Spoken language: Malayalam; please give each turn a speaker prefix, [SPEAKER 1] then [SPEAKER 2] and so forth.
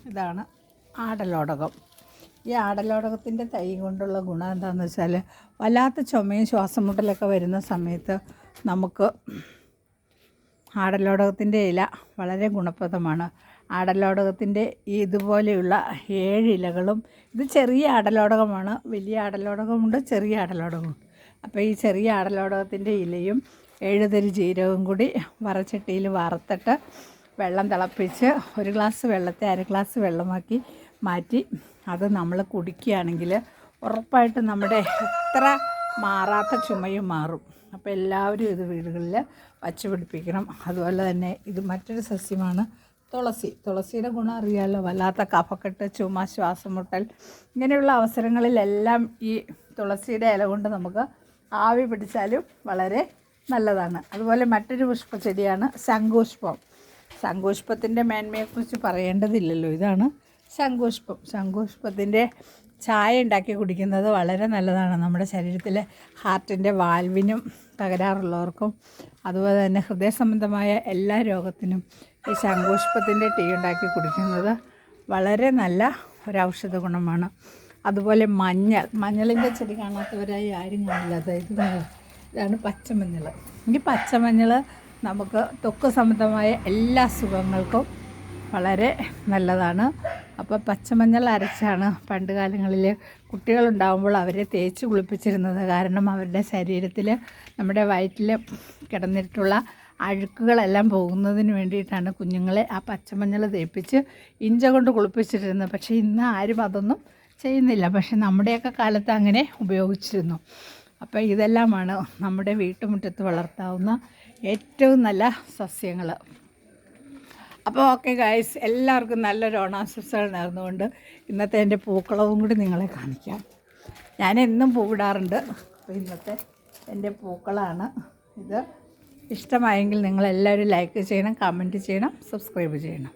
[SPEAKER 1] ഇതാണ് ആടലോടകം. ഈ ആടലോടകത്തിൻ്റെ തൈ കൊണ്ടുള്ള ഗുണം എന്താണെന്ന് വെച്ചാൽ വല്ലാത്ത ചുമയും ശ്വാസം മുട്ടലൊക്കെ വരുന്ന സമയത്ത് നമുക്ക് ആടലോടകത്തിൻ്റെ ഇല വളരെ ഗുണപ്രദമാണ്. ആടലോടകത്തിൻ്റെ ഇതുപോലെയുള്ള 7 ഇലകളും, ഇത് ചെറിയ ആടലോടകമാണ്, വലിയ ആടലോടകമുണ്ട്, ചെറിയ ആടലോടകമുണ്ട്. അപ്പോൾ ഈ ചെറിയ ആടലോടകത്തിൻ്റെ ഇലയും 7 തരി ജീരകവും കൂടി വറച്ചട്ടിയിൽ വറുത്തിട്ട് വെള്ളം തിളപ്പിച്ച് 1 ഗ്ലാസ് വെള്ളത്തെ 1/2 ഗ്ലാസ് വെള്ളമാക്കി മാറ്റി അത് നമ്മൾ കുടിക്കുകയാണെങ്കിൽ ഉറപ്പായിട്ടും നമ്മുടെ എത്ര മാറാത്ത ചുമയും മാറും. അപ്പോൾ എല്ലാവരും ഇത് വീടുകളിൽ വച്ച് പിടിപ്പിക്കണം. അതുപോലെ തന്നെ ഇത് മറ്റൊരു സസ്യമാണ് തുളസി. തുളസിയുടെ ഗുണം അറിയാമല്ലോ, വല്ലാത്ത കഫക്കെട്ട്, ചുമ, ശ്വാസം മുട്ടൽ ഇങ്ങനെയുള്ള അവസരങ്ങളിലെല്ലാം ഈ തുളസിയുടെ ഇല കൊണ്ട് നമുക്ക് ആവി പിടിച്ചാലും വളരെ നല്ലതാണ്. അതുപോലെ മറ്റൊരു പുഷ്പച്ചെടിയാണ് ശംഖുപുഷ്പം. ശംഖുപുഷ്പത്തിൻ്റെ മേന്മയെക്കുറിച്ച് പറയേണ്ടതില്ലല്ലോ. ഇതാണ് ശംഖുപുഷ്പം. ശംഖുപുഷ്പത്തിൻ്റെ ചായ ഉണ്ടാക്കി കുടിക്കുന്നത് വളരെ നല്ലതാണ്. നമ്മുടെ ശരീരത്തിലെ ഹാർട്ടിൻ്റെ വാൽവിനും തകരാറുള്ളവർക്കും അതുപോലെ തന്നെ ഹൃദയ സംബന്ധമായ എല്ലാ രോഗത്തിനും ഈ ശംഖുപുഷ്പത്തിൻ്റെ ടീ ഉണ്ടാക്കി കുടിക്കുന്നത് വളരെ നല്ല ഒരു ഔഷധ ഗുണമാണ്. അതുപോലെ മഞ്ഞളിൻ്റെ ചെടി കാണാത്തവരായി ആരും കാണില്ല. അതായത് ഇതാണ് പച്ചമഞ്ഞൾ. ഈ പച്ചമഞ്ഞൾ നമുക്ക് ത്വക്ക് സംബന്ധമായ എല്ലാ അസുഖങ്ങൾക്കും വളരെ നല്ലതാണ്. അപ്പോൾ പച്ചമഞ്ഞൾ അരച്ചാണ് പണ്ട് കാലങ്ങളിൽ കുട്ടികളുണ്ടാകുമ്പോൾ അവരെ തേച്ച് കുളിപ്പിച്ചിരുന്നത്. കാരണം അവരുടെ ശരീരത്തിൽ നമ്മുടെ വയറ്റിൽ കിടന്നിട്ടുള്ള അഴുക്കുകളെല്ലാം പോകുന്നതിന് വേണ്ടിയിട്ടാണ് കുഞ്ഞുങ്ങളെ ആ പച്ചമഞ്ഞൾ തേപ്പിച്ച് ഇഞ്ച കൊണ്ട് കുളിപ്പിച്ചിരുന്നത്. പക്ഷേ ഇന്ന് ആരും അതൊന്നും ചെയ്യുന്നില്ല. പക്ഷേ നമ്മുടെയൊക്കെ കാലത്ത് അങ്ങനെ ഉപയോഗിച്ചിരുന്നു. അപ്പോൾ ഇതെല്ലാമാണ് നമ്മുടെ വീട്ടുമുറ്റത്ത് വളർത്താവുന്ന ഏറ്റവും നല്ല സസ്യങ്ങൾ. അപ്പോൾ ഓക്കെ ഗൈസ്, എല്ലാവർക്കും നല്ലൊരു ഓണാശംസകൾ നേർന്നുകൊണ്ട് ഇന്നത്തെ എൻ്റെ പൂക്കളവും കൂടി നിങ്ങളെ കാണിക്കാം. ഞാൻ എന്നും പൂവിടാറുണ്ട്. അപ്പോൾ ഇന്നത്തെ എൻ്റെ പൂക്കളാണ് ഇത്. ഇഷ്ടമായെങ്കിൽ നിങ്ങളെല്ലാവരും ലൈക്ക് ചെയ്യണം, കമൻറ്റ് ചെയ്യണം, സബ്സ്ക്രൈബ് ചെയ്യണം.